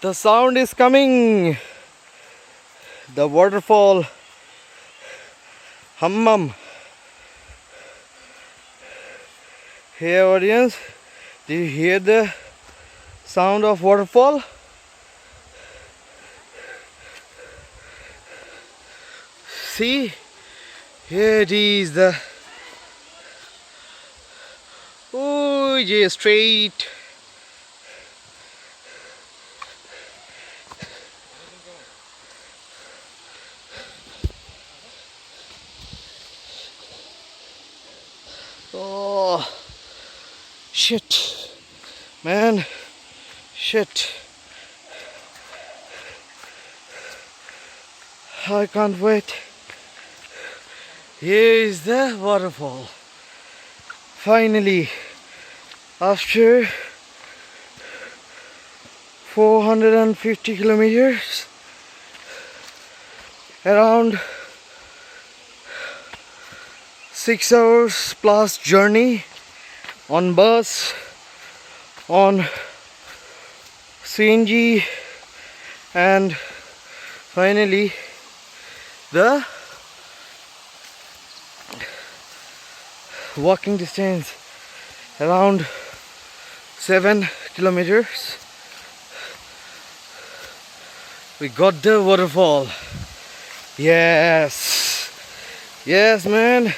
The sound is coming. The waterfall. Hummum. Here, audience, do you hear the sound of waterfall? See, here it is. The oh yeah, straight. Oh shit, man, shit. I can't wait. Here is the waterfall. Finally, after 450 kilometers, around 6 hours plus journey on bus, on CNG, and finally the walking distance around 7 kilometers. We got the waterfall. Yes, yes, man.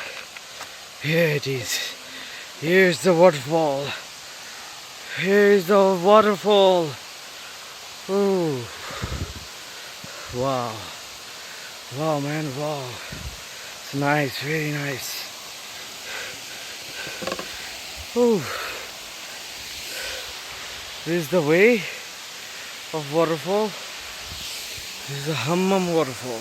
Here it is. Here's the waterfall. Here's the waterfall. Ooh. Wow. Wow, man. Wow. It's nice. Very nice. Ooh. This is the way of waterfall. This is a Hummum Waterfall.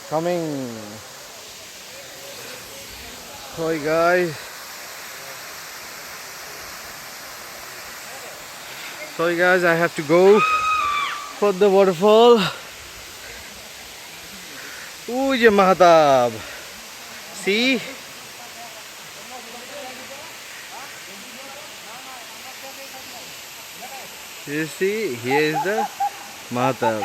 Coming. Hi guys. Sorry guys, I have to go for the waterfall. Ooh, yeah, Mahatab. See? You see? Here is the Mahatab.